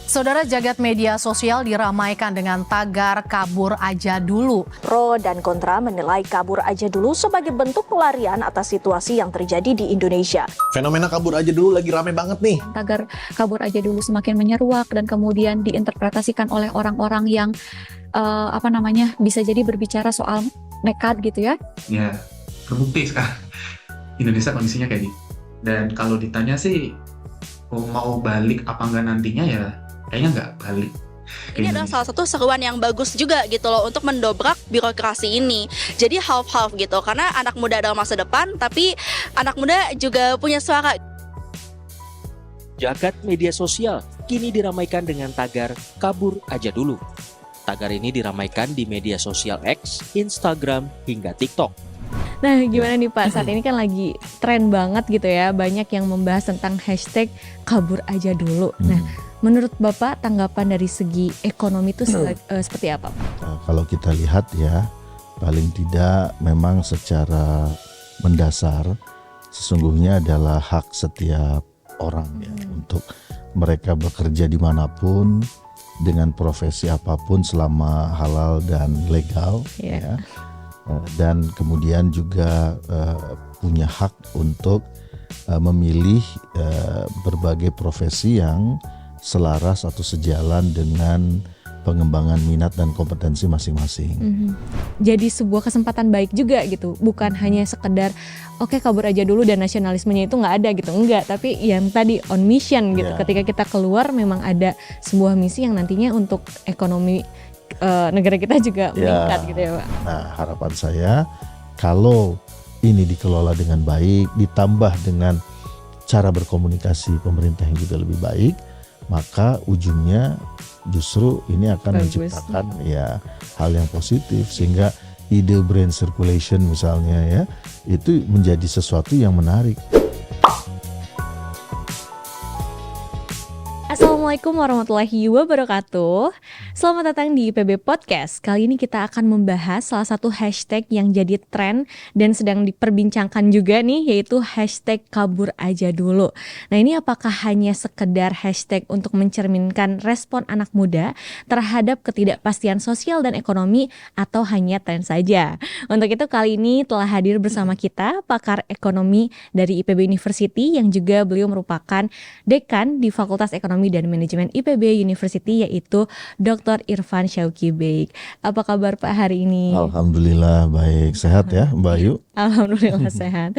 Saudara, jagat media sosial diramaikan dengan tagar kabur aja dulu. Pro dan kontra menilai kabur aja dulu sebagai bentuk pelarian atas situasi yang terjadi di Indonesia. Fenomena kabur aja dulu lagi rame banget nih. Tagar kabur aja dulu semakin menyeruak dan kemudian diinterpretasikan oleh orang-orang yang bisa jadi berbicara soal nekat gitu ya. Ya, terbukti sekarang Indonesia kondisinya kayak gitu. Dan kalau ditanya sih mau balik apa enggak nantinya, ya kayaknya nggak balik. Ini adalah salah satu seruan yang bagus juga gitu loh untuk mendobrak birokrasi ini. Jadi half-half gitu, karena anak muda adalah masa depan, tapi anak muda juga punya suara. Jagat media sosial kini diramaikan dengan tagar kabur aja dulu. Tagar ini diramaikan di media sosial X, Instagram, hingga TikTok. Nah, gimana nih Pak, saat ini kan lagi tren banget gitu ya, banyak yang membahas tentang hashtag kabur aja dulu. Nah, menurut Bapak tanggapan dari segi ekonomi itu seperti apa? Nah, kalau kita lihat ya, paling tidak memang secara mendasar sesungguhnya adalah hak setiap orang ya untuk mereka bekerja dimanapun dengan profesi apapun selama halal dan legal ya. Dan kemudian juga punya hak untuk memilih berbagai profesi yang selaras atau sejalan dengan pengembangan minat dan kompetensi masing-masing. Jadi sebuah kesempatan baik juga gitu, bukan hanya sekedar oke, kabur aja dulu dan nasionalismenya itu nggak ada gitu, enggak, tapi yang tadi on mission gitu. Ketika kita keluar memang ada sebuah misi yang nantinya untuk ekonomi negara kita juga meningkat gitu ya Pak. Nah, harapan saya kalau ini dikelola dengan baik, ditambah dengan cara berkomunikasi pemerintah yang juga lebih baik, maka ujungnya justru ini akan menciptakan ya hal yang positif, sehingga ide brain circulation misalnya ya itu menjadi sesuatu yang menarik. Assalamualaikum warahmatullahi wabarakatuh. Selamat datang di IPB Podcast. Kali ini kita akan membahas salah satu hashtag yang jadi tren dan sedang diperbincangkan juga nih, yaitu hashtag kabur aja dulu. Nah, ini apakah hanya sekedar hashtag untuk mencerminkan respon anak muda terhadap ketidakpastian sosial dan ekonomi, atau hanya tren saja? Untuk itu kali ini telah hadir bersama kita pakar ekonomi dari IPB University yang juga beliau merupakan dekan di Fakultas Ekonomi dan Manajemen IPB University, yaitu Dr. Irfan Syauqi Baik. Apa kabar Pak hari ini? Alhamdulillah baik, sehat ya Mbak Ayu? Alhamdulillah sehat.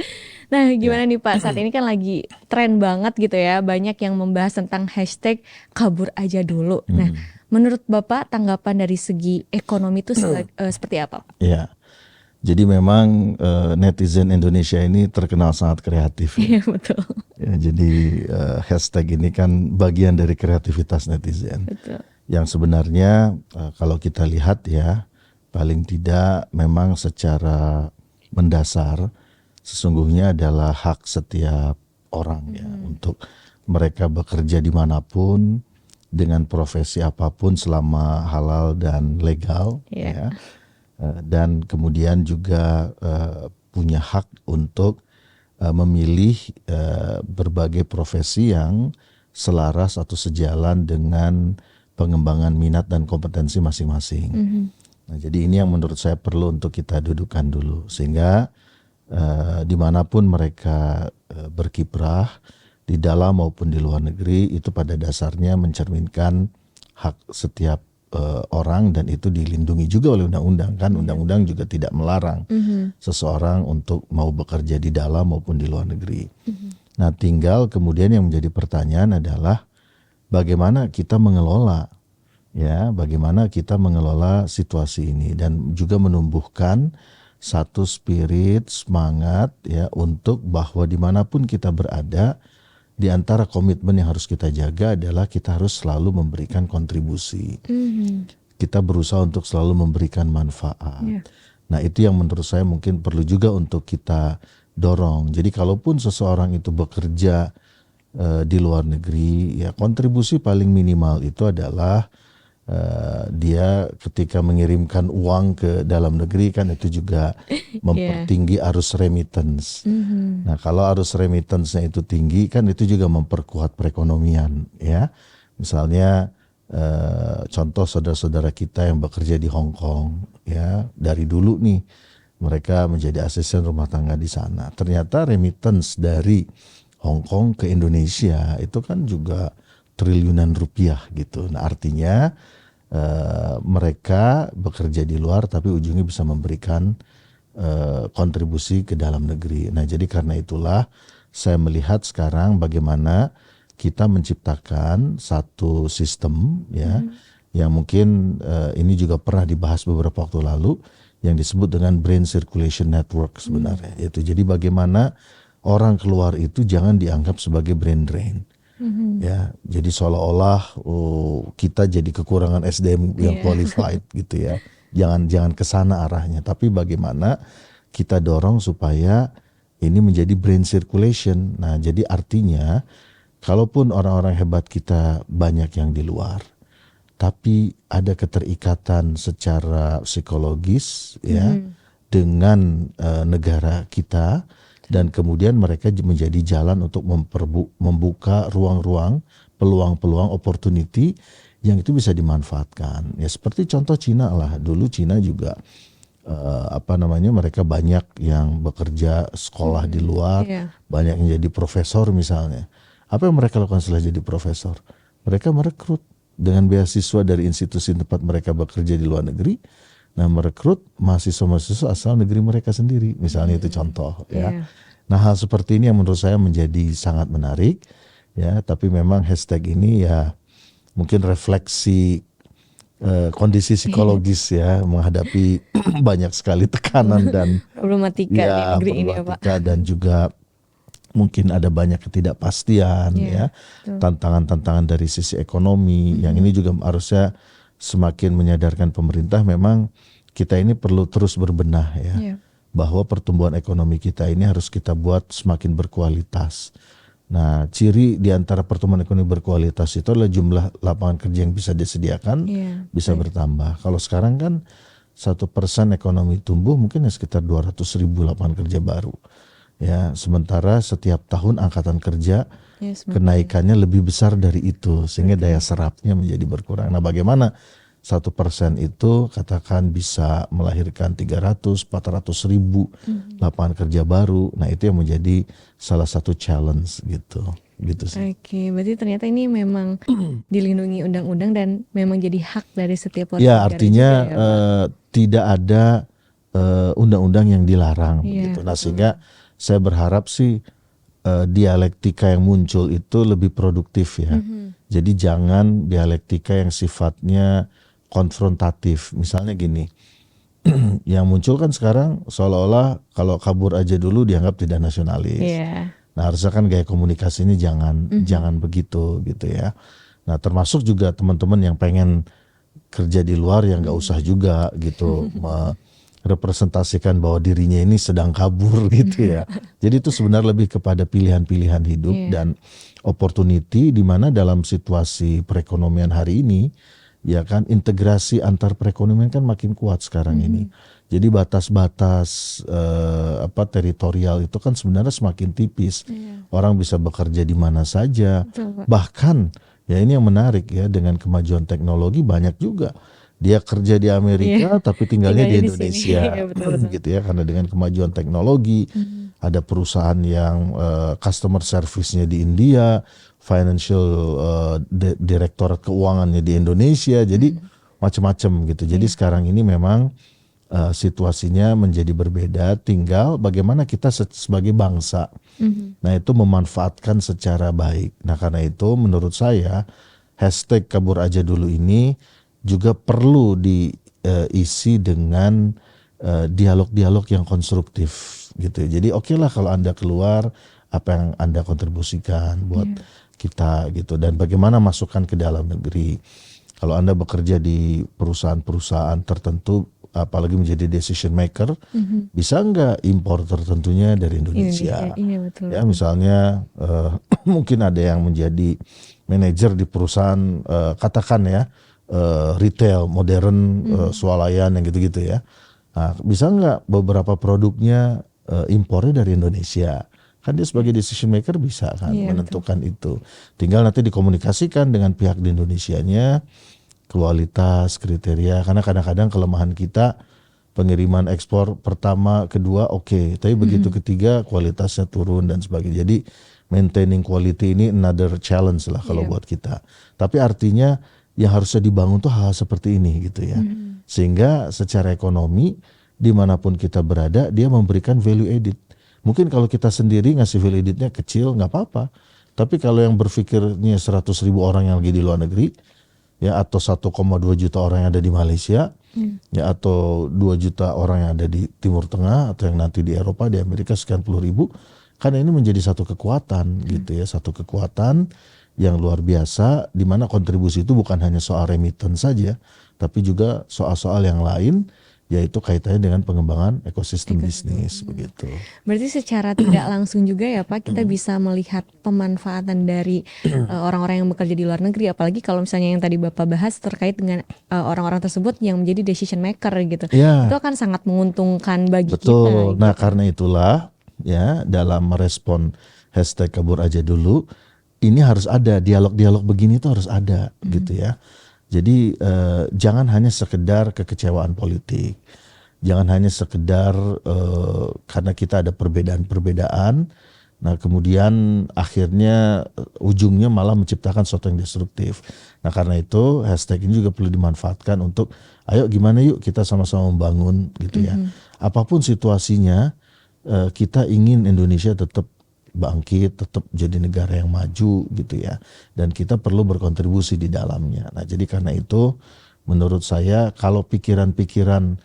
Nah, gimana nih Pak, saat ini kan lagi tren banget gitu ya, banyak yang membahas tentang hashtag kabur aja dulu. Nah, menurut Bapak tanggapan dari segi ekonomi itu seperti apa? Ya, jadi memang netizen Indonesia ini terkenal sangat kreatif. Iya, betul. Ya, jadi hashtag ini kan bagian dari kreativitas netizen. Betul. Yang sebenarnya kalau kita lihat ya, paling tidak memang secara mendasar sesungguhnya adalah hak setiap orang ya untuk mereka bekerja dimanapun dengan profesi apapun selama halal dan legal ya. Dan kemudian juga punya hak untuk memilih berbagai profesi yang selaras atau sejalan dengan pengembangan minat dan kompetensi masing-masing. Nah, jadi ini yang menurut saya perlu untuk kita dudukkan dulu, sehingga dimanapun mereka berkiprah di dalam maupun di luar negeri, itu pada dasarnya mencerminkan hak setiap orang, dan itu dilindungi juga oleh undang-undang kan. Undang-undang juga tidak melarang seseorang untuk mau bekerja di dalam maupun di luar negeri. Nah, tinggal kemudian yang menjadi pertanyaan adalah bagaimana kita mengelola situasi ini, dan juga menumbuhkan satu spirit semangat ya untuk bahwa dimanapun kita berada, di antara komitmen yang harus kita jaga adalah kita harus selalu memberikan kontribusi. Kita berusaha untuk selalu memberikan manfaat. Nah, itu yang menurut saya mungkin perlu juga untuk kita dorong. Jadi kalaupun seseorang itu bekerja di luar negeri, ya kontribusi paling minimal itu adalah dia ketika mengirimkan uang ke dalam negeri kan itu juga mempertinggi arus remittance. Nah, kalau arus remittance-nya itu tinggi kan itu juga memperkuat perekonomian ya. Misalnya contoh saudara-saudara kita yang bekerja di Hong Kong, ya dari dulu nih mereka menjadi asisten rumah tangga di sana. Ternyata remittance dari Hong Kong ke Indonesia itu kan juga triliunan rupiah gitu. Nah artinya mereka bekerja di luar tapi ujungnya bisa memberikan kontribusi ke dalam negeri. Nah jadi karena itulah saya melihat sekarang bagaimana kita menciptakan satu sistem ya yang mungkin ini juga pernah dibahas beberapa waktu lalu yang disebut dengan brain circulation network sebenarnya. Itu jadi bagaimana orang keluar itu jangan dianggap sebagai brain drain. Ya, jadi seolah-olah kita jadi kekurangan SDM yang qualified gitu ya. Jangan ke sana arahnya, tapi bagaimana kita dorong supaya ini menjadi brain circulation. Nah, jadi artinya kalaupun orang-orang hebat kita banyak yang di luar, tapi ada keterikatan secara psikologis ya dengan negara kita. Dan kemudian mereka menjadi jalan untuk membuka ruang-ruang, peluang-peluang, opportunity yang itu bisa dimanfaatkan. Ya seperti contoh Cina lah. Dulu Cina juga mereka banyak yang bekerja sekolah di luar, banyak yang jadi profesor misalnya. Apa yang mereka lakukan setelah jadi profesor? Mereka merekrut dengan beasiswa dari institusi tempat mereka bekerja di luar negeri. Nah, merekrut mahasiswa-mahasiswa asal negeri mereka sendiri, misalnya itu contoh ya. Nah, hal seperti ini yang menurut saya menjadi sangat menarik ya, tapi memang hashtag ini ya mungkin refleksi kondisi psikologis ya menghadapi banyak sekali tekanan dan Problematika di negeri ini ya Pak. dan juga mungkin ada banyak ketidakpastian ya, tantangan-tantangan dari sisi ekonomi yang ini juga harusnya semakin menyadarkan pemerintah memang kita ini perlu terus berbenah ya, bahwa pertumbuhan ekonomi kita ini harus kita buat semakin berkualitas. Nah, ciri di antara pertumbuhan ekonomi berkualitas itu adalah jumlah lapangan kerja yang bisa disediakan bisa bertambah. Kalau sekarang kan 1% ekonomi tumbuh mungkin sekitar 200.000 lapangan kerja baru. Ya, sementara setiap tahun angkatan kerja kenaikannya lebih besar dari itu sehingga daya serapnya menjadi berkurang. Nah, bagaimana 1% itu katakan bisa melahirkan 300-400 ribu lapangan kerja baru. Nah, itu yang menjadi salah satu challenge gitu sih. Oke, berarti ternyata ini memang dilindungi undang-undang dan memang jadi hak dari setiap warga Ya, negara artinya juga ya, Pak? tidak ada undang-undang yang dilarang gitu. Nah, sehingga saya berharap sih dialektika yang muncul itu lebih produktif ya. Jadi jangan dialektika yang sifatnya konfrontatif. Misalnya gini, yang muncul kan sekarang seolah-olah kalau kabur aja dulu dianggap tidak nasionalis. Nah, harusnya kan gaya komunikasi ini jangan begitu gitu ya. Nah, termasuk juga teman-teman yang pengen kerja di luar yang nggak usah juga gitu merepresentasikan bahwa dirinya ini sedang kabur gitu ya. Jadi itu sebenarnya lebih kepada pilihan-pilihan hidup dan opportunity di mana dalam situasi perekonomian hari ini ya kan integrasi antar perekonomian kan makin kuat sekarang ini. Jadi batas-batas teritorial itu kan sebenarnya semakin tipis. Orang bisa bekerja di mana saja. Bahkan ya ini yang menarik ya, dengan kemajuan teknologi banyak juga dia kerja di Amerika tapi tinggalnya di Indonesia gitu ya, karena dengan kemajuan teknologi ada perusahaan yang customer service-nya di India, financial direktorat keuangannya di Indonesia, jadi macam-macam gitu. Jadi sekarang ini memang situasinya menjadi berbeda, tinggal bagaimana kita sebagai bangsa nah itu memanfaatkan secara baik. Nah, karena itu menurut saya hashtag kabur aja dulu ini juga perlu diisi dengan dialog-dialog yang konstruktif gitu. Jadi oke lah kalau Anda keluar, apa yang Anda kontribusikan buat kita gitu, dan bagaimana masukan ke dalam negeri. Kalau Anda bekerja di perusahaan-perusahaan tertentu, apalagi menjadi decision maker, bisa nggak impor tertentunya dari Indonesia? Ya, misalnya mungkin ada yang menjadi manajer di perusahaan katakan ya retail modern, swalayan yang gitu-gitu ya. Nah, bisa nggak beberapa produknya impornya dari Indonesia? Kan dia sebagai decision maker bisa kan Iya, menentukan itu. Tinggal nanti dikomunikasikan dengan pihak di Indonesianya, kualitas, kriteria. Karena kadang-kadang kelemahan kita pengiriman ekspor pertama, kedua oke, tapi begitu ketiga kualitasnya turun dan sebagainya. Jadi maintaining quality ini another challenge lah kalau Iya. buat kita. Tapi artinya yang harusnya dibangun tuh hal seperti ini gitu ya. Sehingga secara ekonomi dimanapun kita berada dia memberikan value added. Mungkin kalau kita sendiri ngasih value addednya kecil nggak apa-apa. Tapi kalau yang berpikirnya 100.000 orang yang lagi di luar negeri, ya atau 1,2 juta orang yang ada di Malaysia, ya atau 2 juta orang yang ada di Timur Tengah atau yang nanti di Eropa, di Amerika sekian puluh ribu, kan ini menjadi satu kekuatan gitu ya, satu kekuatan yang luar biasa di mana kontribusi itu bukan hanya soal remittance saja, tapi juga soal-soal yang lain yaitu kaitannya dengan pengembangan ekosistem bisnis begitu. Berarti secara tidak langsung juga ya Pak, kita bisa melihat pemanfaatan dari orang-orang yang bekerja di luar negeri, apalagi kalau misalnya yang tadi Bapak bahas terkait dengan orang-orang tersebut yang menjadi decision maker gitu. Ya. Itu akan sangat menguntungkan bagi Betul. kita. Nah karena itulah ya dalam merespon hashtag kabur aja dulu, ini harus ada dialog-dialog begini tuh harus ada gitu ya. Jadi jangan hanya sekedar kekecewaan politik, jangan hanya sekedar karena kita ada perbedaan-perbedaan, nah kemudian akhirnya ujungnya malah menciptakan sesuatu yang destruktif. Nah karena itu hashtag ini juga perlu dimanfaatkan untuk ayo gimana yuk kita sama-sama membangun gitu ya. Apapun situasinya kita ingin Indonesia tetap bangkit, tetap jadi negara yang maju gitu ya. Dan kita perlu berkontribusi di dalamnya. Nah jadi karena itu menurut saya kalau pikiran-pikiran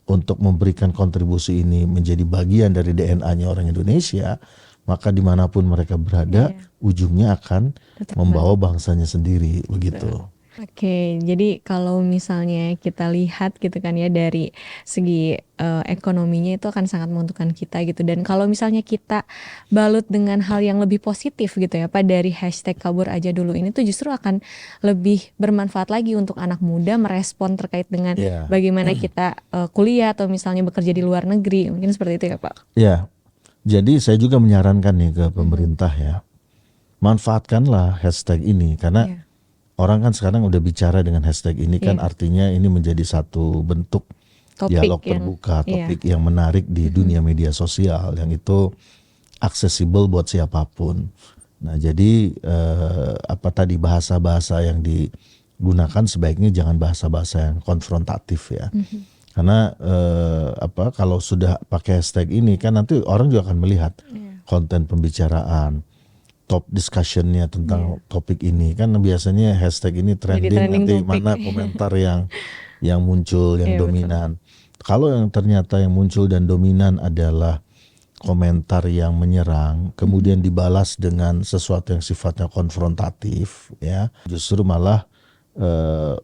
untuk memberikan kontribusi ini menjadi bagian dari DNA-nya orang Indonesia, maka dimanapun mereka berada ujungnya akan Tetap membawa bangsanya sendiri begitu. Oke, jadi kalau misalnya kita lihat gitu kan ya dari segi ekonominya itu akan sangat menguntungkan kita gitu. Dan kalau misalnya kita balut dengan hal yang lebih positif gitu ya Pak, dari hashtag kabur aja dulu ini tuh justru akan lebih bermanfaat lagi untuk anak muda merespon terkait dengan Iya. bagaimana kita kuliah atau misalnya bekerja di luar negeri. Mungkin seperti itu ya Pak. Ya, jadi saya juga menyarankan nih ke pemerintah ya, manfaatkanlah hashtag ini karena Iya. orang kan sekarang udah bicara dengan hashtag ini kan artinya ini menjadi satu bentuk Topik dialog yang- terbuka, topik yang menarik di dunia media sosial yang itu aksesibel buat siapapun. Nah jadi apa tadi bahasa-bahasa yang digunakan sebaiknya jangan bahasa-bahasa yang konfrontatif ya. Karena apa kalau sudah pakai hashtag ini kan nanti orang juga akan melihat konten pembicaraan, top discussionnya tentang topik ini kan biasanya hashtag ini trending trending nanti topik. mana komentar yang muncul yang Iya, betul. dominan. Kalau yang ternyata yang muncul dan dominan adalah komentar yang menyerang kemudian dibalas dengan sesuatu yang sifatnya konfrontatif ya justru malah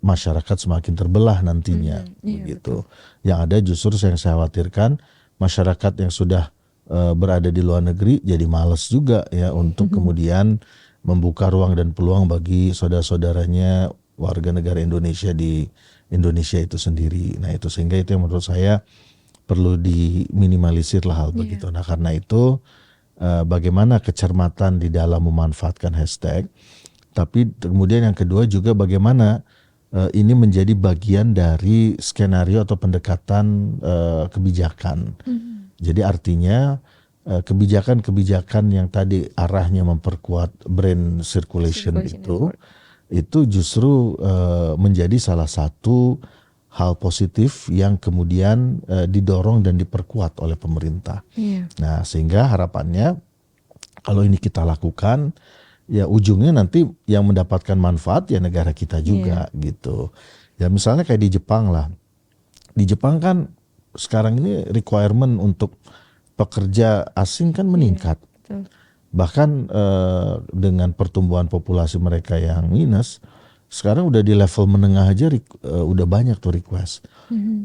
masyarakat semakin terbelah nantinya begitu. Yang ada justru yang saya khawatirkan masyarakat yang sudah berada di luar negeri jadi malas juga ya untuk kemudian membuka ruang dan peluang bagi saudara-saudaranya warga negara Indonesia di Indonesia itu sendiri. Nah itu sehingga itu yang menurut saya perlu diminimalisir lah hal begitu. Nah karena itu bagaimana kecermatan di dalam memanfaatkan hashtag, tapi kemudian yang kedua juga bagaimana ini menjadi bagian dari skenario atau pendekatan kebijakan. Jadi artinya kebijakan-kebijakan yang tadi arahnya memperkuat brand circulation itu justru menjadi salah satu hal positif yang kemudian didorong dan diperkuat oleh pemerintah. Nah sehingga harapannya kalau ini kita lakukan ya ujungnya nanti yang mendapatkan manfaat ya negara kita juga gitu. Ya misalnya kayak di Jepang lah. Di Jepang kan sekarang ini requirement untuk pekerja asing kan meningkat. Bahkan dengan pertumbuhan populasi mereka yang minus, sekarang udah di level menengah aja udah banyak tuh request.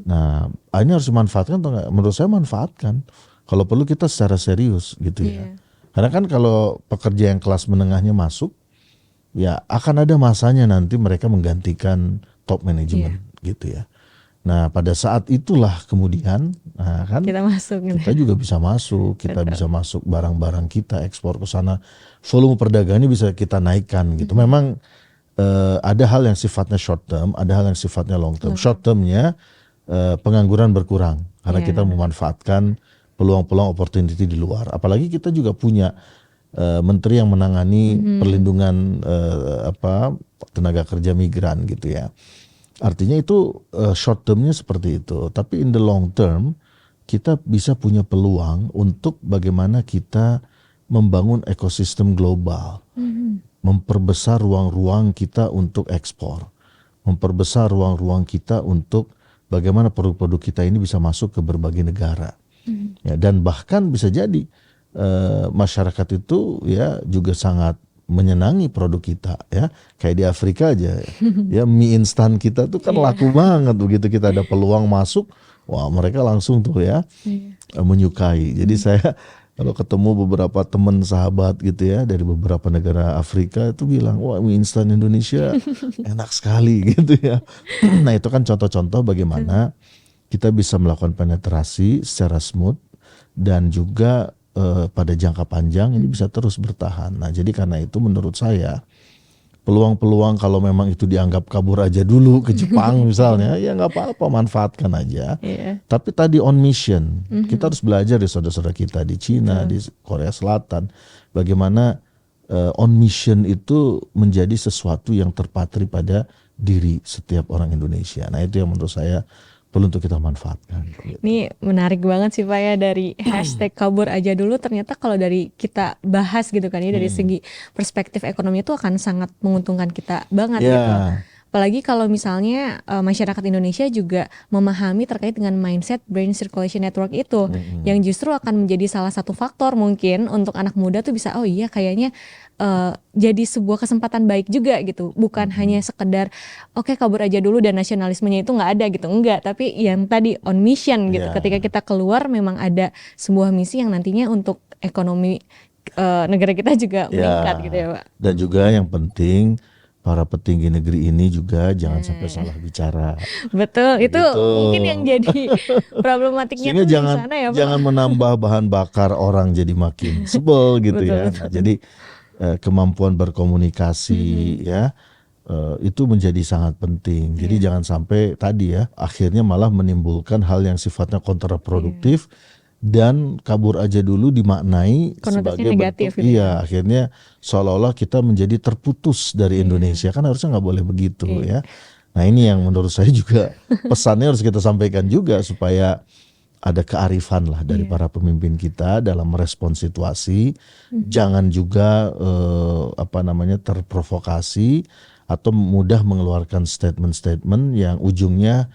Nah ini harus dimanfaatkan atau enggak? Menurut saya manfaatkan. Kalau perlu kita secara serius gitu ya. Karena kan kalau pekerja yang kelas menengahnya masuk, ya akan ada masanya nanti mereka menggantikan top management gitu ya. Nah pada saat itulah kemudian, nah kan Kita masuk gitu. kita juga bisa masuk, kita Betul. bisa masuk barang-barang kita ekspor ke sana, volume perdagangannya bisa kita naikkan gitu. Memang ada hal yang sifatnya short term, ada hal yang sifatnya long term. Short termnya pengangguran berkurang karena Iya. kita memanfaatkan peluang-peluang opportunity di luar. Apalagi kita juga punya menteri yang menangani perlindungan tenaga kerja migran gitu ya. Artinya itu short termnya seperti itu. Tapi in the long term kita bisa punya peluang untuk bagaimana kita membangun ekosistem global, memperbesar ruang-ruang kita untuk ekspor, memperbesar ruang-ruang kita untuk bagaimana produk-produk kita ini bisa masuk ke berbagai negara. Ya, dan bahkan bisa jadi masyarakat itu ya juga sangat menyenangi produk kita ya, kayak di Afrika aja ya, mie instan kita tuh kan laku banget, begitu kita ada peluang masuk, wah mereka langsung tuh ya menyukai. Jadi saya kalau ketemu beberapa teman sahabat gitu ya dari beberapa negara Afrika itu bilang, wah mie instan Indonesia enak sekali gitu ya. Nah itu kan contoh-contoh bagaimana kita bisa melakukan penetrasi secara smooth dan juga pada jangka panjang ini bisa terus bertahan. Nah jadi karena itu menurut saya peluang-peluang kalau memang itu dianggap kabur aja dulu ke Jepang misalnya, ya nggak apa-apa, manfaatkan aja. Iya. Tapi tadi on mission, kita harus belajar dari saudara-saudara kita di Cina, di Korea Selatan, bagaimana on mission itu menjadi sesuatu yang terpatri pada diri setiap orang Indonesia. Nah itu yang menurut saya perlu untuk kita manfaatkan. Ini menarik banget sih Pak ya, dari hashtag kabur aja dulu, ternyata kalau dari kita bahas gitu kan ya, dari segi perspektif ekonomi itu akan sangat menguntungkan kita banget gitu. Apalagi kalau misalnya masyarakat Indonesia juga memahami terkait dengan mindset brain circulation network itu, yang justru akan menjadi salah satu faktor mungkin untuk anak muda tuh bisa, oh iya kayaknya jadi sebuah kesempatan baik juga gitu, bukan hanya sekedar oke, kabur aja dulu dan nasionalismenya itu nggak ada gitu, enggak, tapi yang tadi on mission gitu, ketika kita keluar memang ada sebuah misi yang nantinya untuk ekonomi negara kita juga meningkat gitu ya Pak. Dan juga yang penting para petinggi negeri ini juga jangan sampai salah bicara. Betul, itu Gitu. mungkin yang jadi problematiknya Sehingga tuh jangan di sana ya Pak. jangan menambah bahan bakar orang jadi makin sebel gitu ya. Nah, jadi kemampuan berkomunikasi ya itu menjadi sangat penting. Jadi jangan sampai tadi ya akhirnya malah menimbulkan hal yang sifatnya kontraproduktif. Dan kabur aja dulu dimaknai Konotasi sebagai negatif bentuk, gitu iya akhirnya seolah-olah kita menjadi terputus dari Indonesia, kan harusnya nggak boleh begitu ya. Nah ini yang menurut saya juga pesannya harus kita sampaikan juga, supaya ada kearifan lah dari para pemimpin kita dalam merespon situasi. Jangan juga terprovokasi atau mudah mengeluarkan statement-statement yang ujungnya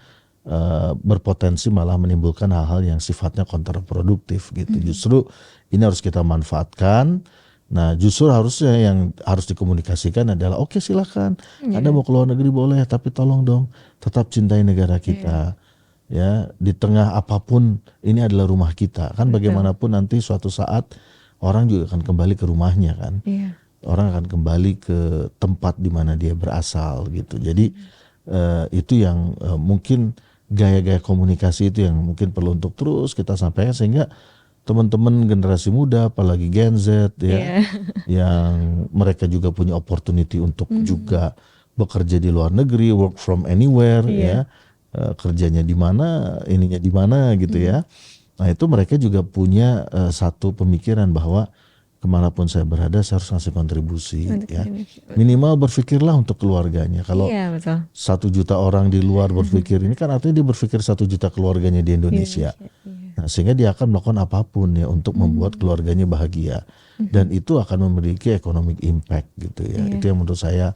berpotensi malah menimbulkan hal-hal yang sifatnya kontraproduktif gitu. Justru ini harus kita manfaatkan. Nah justru harusnya yang harus dikomunikasikan adalah oke, silakan Anda mau keluar negeri boleh, tapi tolong dong tetap cintai negara kita. Ya, di tengah apapun ini adalah rumah kita kan. Bagaimanapun nanti suatu saat orang juga akan kembali ke rumahnya kan. Orang akan kembali ke tempat di mana dia berasal gitu. Jadi itu yang mungkin gaya-gaya komunikasi itu yang mungkin perlu untuk terus kita sampaikan, sehingga teman-teman generasi muda apalagi Gen Z ya, yang mereka juga punya opportunity untuk juga bekerja di luar negeri, work from anywhere ya, kerjanya di mana, ininya di mana gitu ya. Nah itu mereka juga punya satu pemikiran bahwa kemanapun saya berada saya harus ngasih kontribusi ya. Minimal berpikirlah untuk keluarganya. Kalau 1 juta orang di luar berpikir ini kan artinya dia berpikir 1 juta keluarganya di Indonesia. Nah, sehingga dia akan melakukan apapun ya untuk membuat keluarganya bahagia, dan itu akan memiliki economic impact gitu ya. Itu yang menurut saya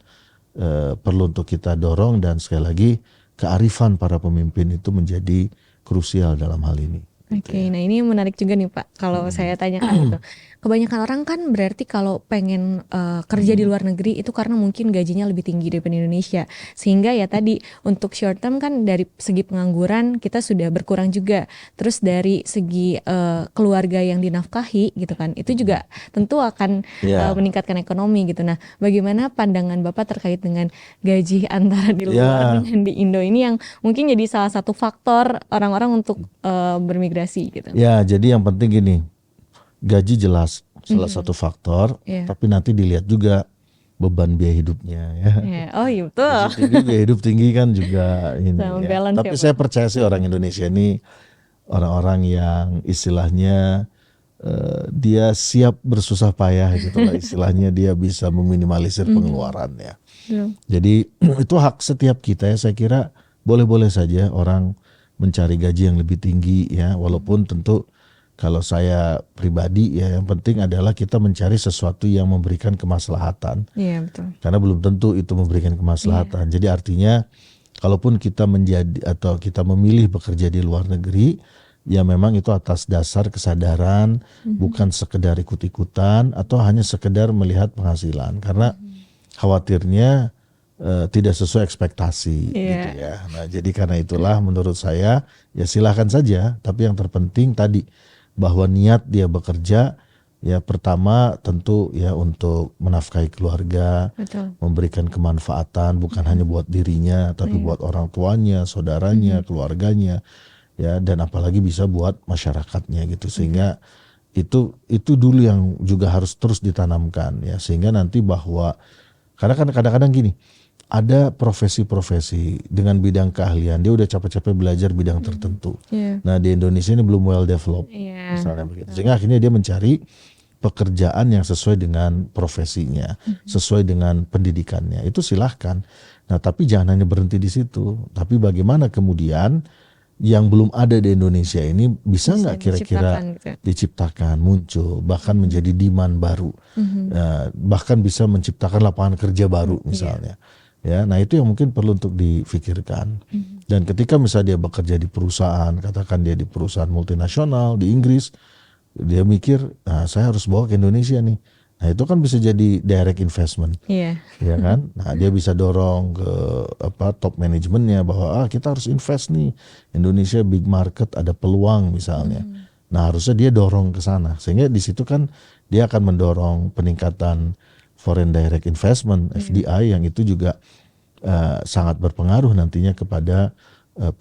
perlu untuk kita dorong, dan sekali lagi kearifan para pemimpin itu menjadi krusial dalam hal ini. Oke, nah ini menarik juga nih Pak, kalau saya tanyakan gitu. Kebanyakan orang kan berarti kalau pengen kerja di luar negeri itu karena mungkin gajinya lebih tinggi daripada Indonesia. Sehingga ya tadi untuk short term kan dari segi pengangguran kita sudah berkurang juga. Terus dari segi keluarga yang dinafkahi gitu kan, itu juga tentu akan meningkatkan ekonomi gitu. Nah, bagaimana pandangan Bapak terkait dengan gaji antara di luar dengan di Indo ini yang mungkin jadi salah satu faktor orang-orang untuk bermigrasi gitu. Ya, jadi yang penting gini, gaji jelas salah satu faktor, tapi nanti dilihat juga beban biaya hidupnya ya. Oh iya betul. Gaji tinggi, biaya hidup tinggi kan juga ini. Balance Tapi ya, saya percaya sih orang Indonesia ini orang-orang yang istilahnya dia siap bersusah payah gitu lah istilahnya, dia bisa meminimalisir pengeluarannya. Jadi itu hak setiap kita ya, saya kira boleh-boleh saja orang mencari gaji yang lebih tinggi ya, walaupun tentu kalau saya pribadi ya yang penting adalah kita mencari sesuatu yang memberikan kemaslahatan. Iya betul. Karena belum tentu itu memberikan kemaslahatan. Jadi artinya kalaupun kita menjadi atau kita memilih bekerja di luar negeri, ya memang itu atas dasar kesadaran, bukan sekedar ikut-ikutan atau hanya sekedar melihat penghasilan. Karena khawatirnya tidak sesuai ekspektasi gitu ya. Nah, jadi karena itulah menurut saya ya silahkan saja, tapi yang terpenting tadi bahwa niat dia bekerja ya pertama tentu ya untuk menafkahi keluarga, memberikan kemanfaatan bukan hanya buat dirinya tapi buat orang tuanya, saudaranya, keluarganya ya, dan apalagi bisa buat masyarakatnya gitu, sehingga itu dulu yang juga harus terus ditanamkan ya, sehingga nanti bahwa karena kan kadang-kadang gini, ada profesi-profesi dengan bidang keahlian, dia udah capek-capek belajar bidang tertentu. Nah di Indonesia ini belum well developed, misalnya begitu. Sehingga akhirnya dia mencari pekerjaan yang sesuai dengan profesinya, sesuai dengan pendidikannya. Itu silahkan. Nah tapi jangan hanya berhenti di situ. Tapi bagaimana kemudian yang belum ada di Indonesia ini bisa nggak kira-kira diciptakan, muncul, bahkan menjadi demand baru, bahkan bisa menciptakan lapangan kerja baru misalnya. Ya, nah itu yang mungkin perlu untuk difikirkan. Dan ketika misalnya dia bekerja di perusahaan, katakan dia di perusahaan multinasional di Inggris, dia mikir, nah saya harus bawa ke Indonesia nih. Nah itu kan bisa jadi direct investment, ya kan? Nah dia bisa dorong ke top manajemennya bahwa kita harus invest nih, Indonesia big market, ada peluang misalnya. Nah harusnya dia dorong ke sana, sehingga di situ kan dia akan mendorong peningkatan foreign direct investment (FDI) yang itu juga sangat berpengaruh nantinya kepada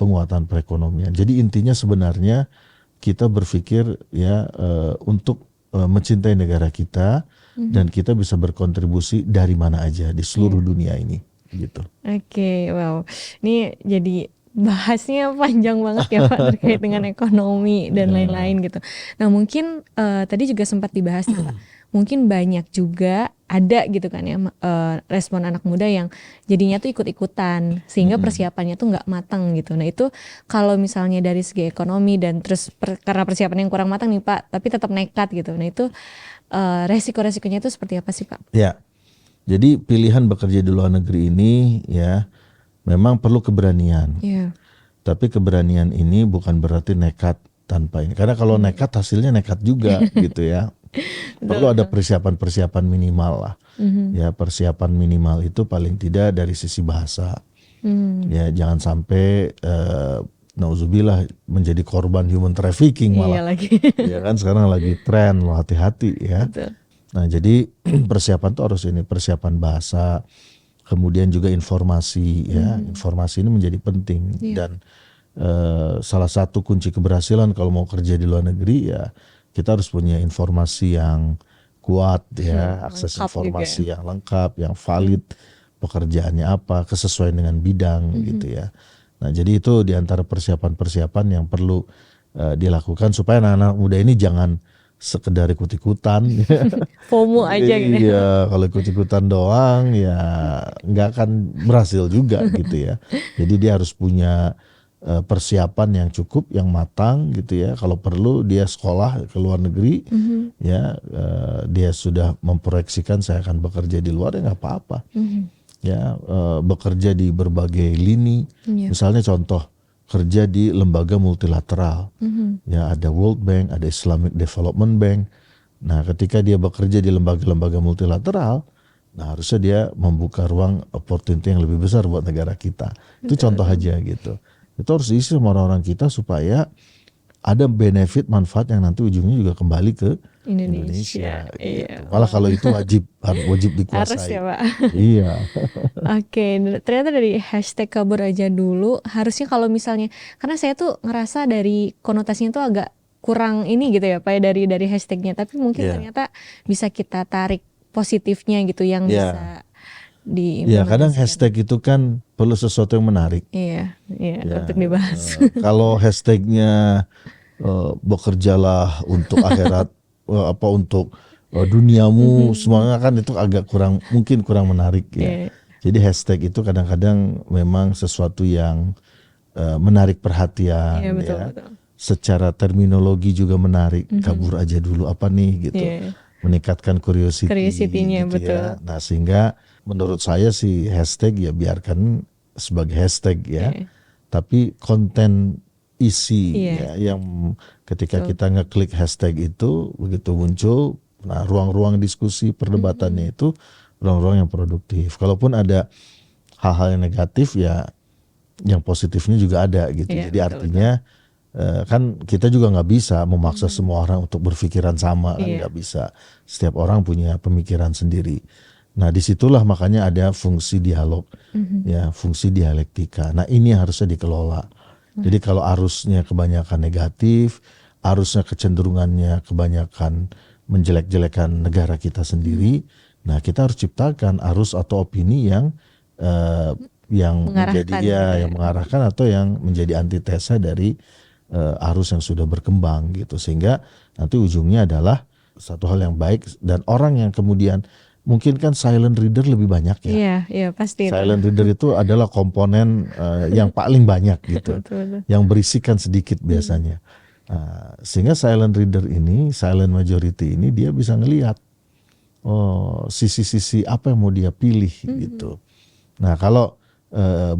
penguatan perekonomian. Jadi intinya sebenarnya kita berpikir ya untuk mencintai negara kita dan kita bisa berkontribusi dari mana aja di seluruh dunia ini gitu. Oke, wow. Ini jadi bahasnya panjang banget ya Pak terkait dengan ekonomi dan lain-lain gitu. Nah mungkin tadi juga sempat dibahas Pak. Mungkin banyak juga ada gitu kan ya respon anak muda yang jadinya tuh ikut-ikutan sehingga persiapannya tuh nggak matang gitu. Nah itu kalau misalnya dari segi ekonomi dan terus karena persiapan yang kurang matang nih Pak, tapi tetap nekat gitu. Nah itu resiko-resikonya itu seperti apa sih Pak? Ya, jadi pilihan bekerja di luar negeri ini ya memang perlu keberanian. Tapi keberanian ini bukan berarti nekat tanpa ini. Karena kalau nekat hasilnya nekat juga gitu ya. Perlu ada persiapan-persiapan minimal lah. Ya persiapan minimal itu paling tidak dari sisi bahasa. Ya jangan sampai nauzubillah menjadi korban human trafficking malah. Ya kan sekarang lagi tren, lo hati-hati ya. Nah jadi persiapan tuh harus ini, persiapan bahasa, kemudian juga informasi ya. Informasi ini menjadi penting dan salah satu kunci keberhasilan kalau mau kerja di luar negeri ya kita harus punya informasi yang kuat ya, akses informasi yang lengkap, yang valid, pekerjaannya apa, kesesuaian dengan bidang gitu ya. Nah jadi itu diantara persiapan-persiapan yang perlu dilakukan supaya anak-anak muda ini jangan sekedar ikut-ikutan. FOMO aja gitu. Iya, kalau ikut-ikutan doang ya nggak akan berhasil juga gitu ya. Jadi dia harus punya persiapan yang cukup, yang matang gitu ya. Kalau perlu dia sekolah ke luar negeri, ya dia sudah memproyeksikan saya akan bekerja di luar ya nggak apa-apa. Ya bekerja di berbagai lini. Misalnya contoh kerja di lembaga multilateral. Ya, ada World Bank, ada Islamic Development Bank. Nah, ketika dia bekerja di lembaga-lembaga multilateral, nah harusnya dia membuka ruang opportunity yang lebih besar buat negara kita. Itu contoh aja gitu. Itu harus diisi sama orang-orang kita supaya ada benefit manfaat yang nanti ujungnya juga kembali ke Indonesia. Iya. Gitu. Malah kalau itu wajib dikuasai. Harus ya Pak. Iya. Oke, ternyata dari hashtag kabur aja dulu, harusnya kalau misalnya, karena saya tuh ngerasa dari konotasinya tuh agak kurang ini gitu ya Pak ya, dari hashtagnya, tapi mungkin ternyata bisa kita tarik positifnya gitu yang bisa Ya, kadang diimplementasikan. hashtag itu kan perlu sesuatu yang menarik. Iya, Ya, untuk dibahas. Kalau hashtagnya bekerjalah untuk akhirat, untuk duniamu, semuanya kan itu agak mungkin kurang menarik ya. Iya. Jadi hashtag itu kadang-kadang memang sesuatu yang menarik perhatian Iya, betul, ya. betul. Secara terminologi juga menarik. Kabur aja dulu apa nih gitu. Iya. Meningkatkan Curiosity-nya, gitu betul. ya. Nah, sehingga menurut saya sih hashtag ya biarkan sebagai hashtag ya. Iya. Tapi konten isi Iya. ya, yang ketika kita ngeklik hashtag itu begitu muncul, nah ruang-ruang diskusi perdebatannya itu ruang-ruang yang produktif. Kalaupun ada hal-hal yang negatif ya, yang positifnya juga ada gitu. Iya, Jadi betul, artinya kan kita juga nggak bisa memaksa semua orang untuk berpikiran sama, kan Iya. nggak bisa. Setiap orang punya pemikiran sendiri. Nah, disitulah makanya ada fungsi dialog, ya, fungsi dialektika. Nah, ini harusnya dikelola. Jadi kalau arusnya kebanyakan negatif, arusnya kecenderungannya kebanyakan menjelek-jelekan negara kita sendiri, nah kita harus ciptakan arus atau opini yang menjadi Mengarahkan gitu ya. yang mengarahkan atau yang menjadi antitesa dari arus yang sudah berkembang gitu, sehingga nanti ujungnya adalah satu hal yang baik dan orang yang kemudian mungkin kan silent reader lebih banyak ya. Iya, iya pasti. Silent reader itu adalah komponen yang paling banyak gitu, Betul. yang berisikan sedikit biasanya. Sehingga silent reader ini, silent majority ini dia bisa ngelihat sisi-sisi apa yang mau dia pilih gitu. Nah, kalau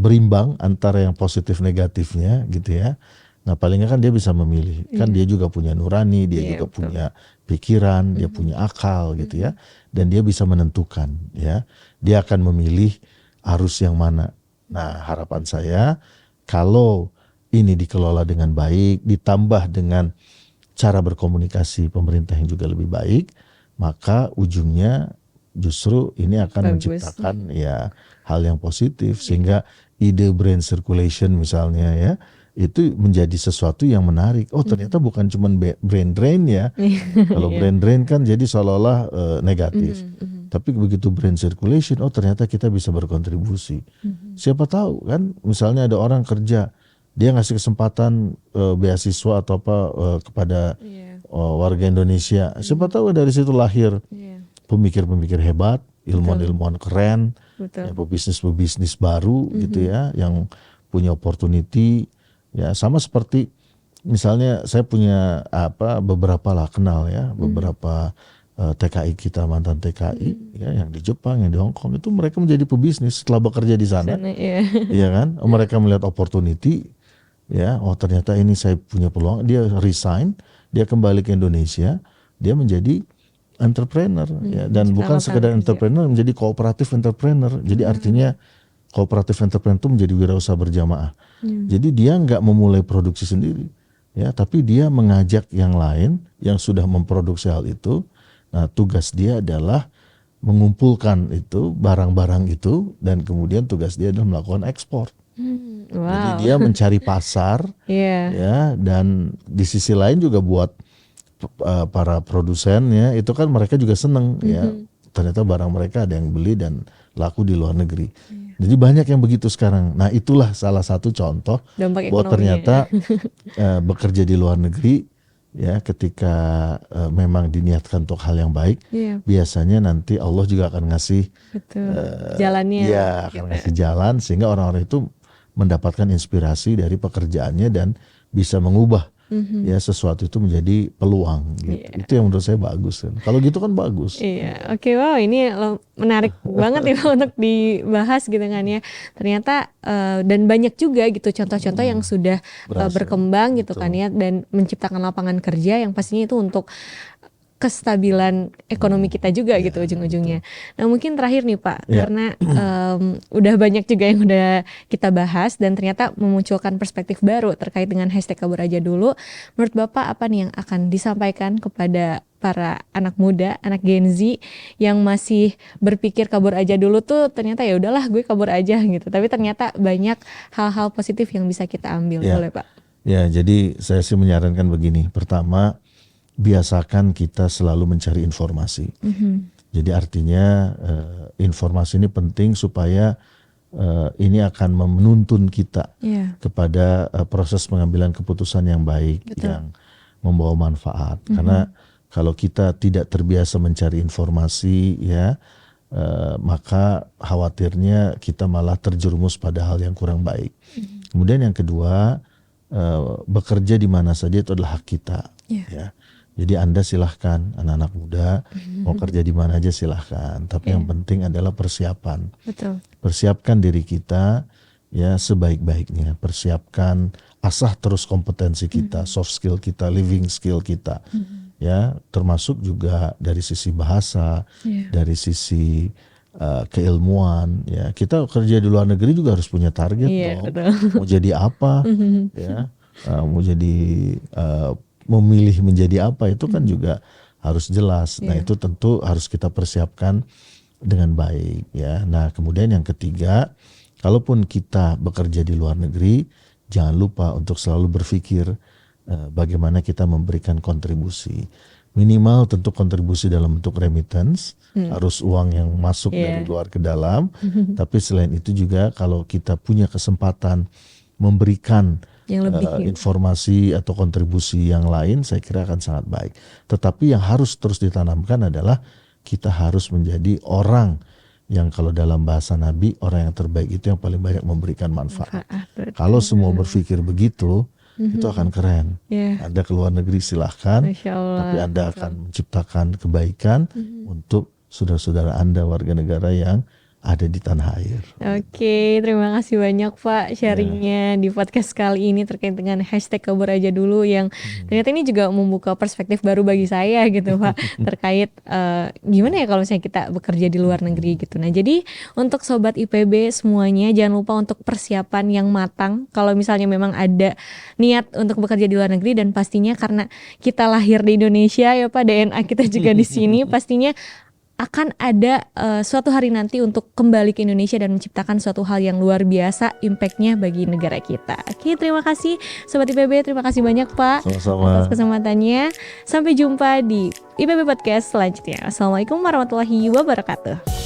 berimbang antara yang positif negatifnya gitu ya. Nah, paling nggak kan dia bisa memilih. Kan dia juga punya nurani, dia Iya, juga betul. punya pikiran, dia punya akal gitu ya. Dan dia bisa menentukan ya. Dia akan memilih arus yang mana. Nah, harapan saya kalau ini dikelola dengan baik, ditambah dengan cara berkomunikasi pemerintah yang juga lebih baik, maka ujungnya justru ini akan Bagus. menciptakan ya hal yang positif, sehingga ide brain circulation misalnya ya, itu menjadi sesuatu yang menarik. Oh, ternyata bukan cuma brain drain ya. Kalau brain drain kan jadi seolah-olah negatif. Tapi begitu brain circulation, oh ternyata kita bisa berkontribusi. Siapa tahu kan, misalnya ada orang kerja, dia ngasih kesempatan beasiswa atau apa kepada warga Indonesia. Siapa tahu dari situ lahir pemikir-pemikir hebat, ilmuwan-ilmuwan keren, Betul. ya, pebisnis-pebisnis baru gitu ya, yang punya opportunity. Ya, sama seperti misalnya saya punya beberapa lah kenal ya, beberapa TKI kita, mantan TKI ya, yang di Jepang, yang di Hong Kong, itu mereka menjadi pebisnis setelah bekerja di sana. Iya. Iya kan? Mereka melihat opportunity ya, oh ternyata ini saya punya peluang, dia resign, dia kembali ke Indonesia, dia menjadi entrepreneur ya, dan bukan sekedar entrepreneur, menjadi kooperatif entrepreneur. Jadi artinya kooperatif entrepreneur itu menjadi wirausaha berjamaah. Jadi dia nggak memulai produksi sendiri, ya, tapi dia mengajak yang lain yang sudah memproduksi hal itu. Nah, tugas dia adalah mengumpulkan itu barang-barang itu, dan kemudian tugas dia adalah melakukan ekspor. Jadi dia mencari pasar, ya, dan di sisi lain juga buat para produsen ya, itu kan mereka juga seneng ya. Ternyata barang mereka ada yang beli dan laku di luar negeri. Jadi banyak yang begitu sekarang. Nah, itulah salah satu contoh Dampak bahwa ternyata bekerja di luar negeri ya, ketika memang diniatkan untuk hal yang baik, biasanya nanti Allah juga akan ngasih jalannya. Ya, akan ngasih jalan sehingga orang-orang itu mendapatkan inspirasi dari pekerjaannya dan bisa mengubah ya sesuatu itu menjadi peluang gitu. Iya. Itu yang menurut saya bagus kan. Kalau gitu kan bagus. Iya, oke, wow, ini menarik banget ya untuk dibahas gitu kan ya. Ternyata dan banyak juga gitu contoh-contoh yang sudah Berhasil. berkembang gitu Betul. kan ya, dan menciptakan lapangan kerja yang pastinya itu untuk kestabilan ekonomi kita juga gitu ujung-ujungnya. Nah mungkin terakhir nih Pak, Ya. karena udah banyak juga yang udah kita bahas dan ternyata memunculkan perspektif baru terkait dengan hashtag kabur aja dulu. Menurut Bapak apa nih yang akan disampaikan kepada para anak muda, anak Gen Z yang masih berpikir kabur aja dulu tuh ternyata ya udahlah gue kabur aja gitu. Tapi ternyata banyak hal-hal positif yang bisa kita ambil, Ya. boleh Pak? Ya, jadi saya sih menyarankan begini. Pertama, biasakan kita selalu mencari informasi. Jadi artinya informasi ini penting supaya ini akan menuntun kita Iya. kepada proses pengambilan keputusan yang baik, Betul. yang membawa manfaat. Karena kalau kita tidak terbiasa mencari informasi, ya, maka khawatirnya kita malah terjerumus pada hal yang kurang baik. Kemudian yang kedua, bekerja di mana saja itu adalah hak kita. Iya. Ya. Jadi Anda silahkan, anak-anak muda mau kerja di mana aja silahkan. Tapi yang penting adalah persiapan. Betul. Persiapkan diri kita ya sebaik-baiknya. Persiapkan, asah terus kompetensi kita, soft skill kita, living skill kita. Ya, termasuk juga dari sisi bahasa, Iya. dari sisi keilmuan. Ya, kita kerja di luar negeri juga harus punya target Iya, dong. betul. Mau jadi apa? Ya, mau jadi memilih menjadi apa itu kan juga harus jelas. Nah, Iya. itu tentu harus kita persiapkan dengan baik ya. Nah, kemudian yang ketiga, kalaupun kita bekerja di luar negeri, jangan lupa untuk selalu berpikir bagaimana kita memberikan kontribusi. Minimal tentu kontribusi dalam bentuk remittance, harus uang yang masuk Iya. dari luar ke dalam. Tapi selain itu juga kalau kita punya kesempatan memberikan Yang lebih gitu. informasi atau kontribusi yang lain, saya kira akan sangat baik. Tetapi yang harus terus ditanamkan adalah kita harus menjadi orang yang kalau dalam bahasa Nabi, orang yang terbaik itu yang paling banyak memberikan manfaat. Betul. Kalau semua berpikir begitu, itu akan keren. Iya. Anda ke luar negeri silahkan, Masya Allah. tapi Anda akan menciptakan kebaikan untuk saudara-saudara Anda warga negara yang ada di tanah air. Oke, terima kasih banyak Pak sharingnya di podcast kali ini terkait dengan hashtag kabur aja dulu yang ternyata ini juga membuka perspektif baru bagi saya gitu Pak terkait gimana ya kalau misalnya kita bekerja di luar negeri gitu. Nah jadi untuk Sobat IPB semuanya jangan lupa untuk persiapan yang matang kalau misalnya memang ada niat untuk bekerja di luar negeri, dan pastinya karena kita lahir di Indonesia ya Pak, DNA kita juga di sini, pastinya akan ada suatu hari nanti untuk kembali ke Indonesia dan menciptakan suatu hal yang luar biasa impactnya bagi negara kita. Oke, terima kasih Sobat IPB, terima kasih banyak Pak Sama-sama. atas kesempatannya. Sampai jumpa di IPB Podcast selanjutnya. Assalamualaikum warahmatullahi wabarakatuh.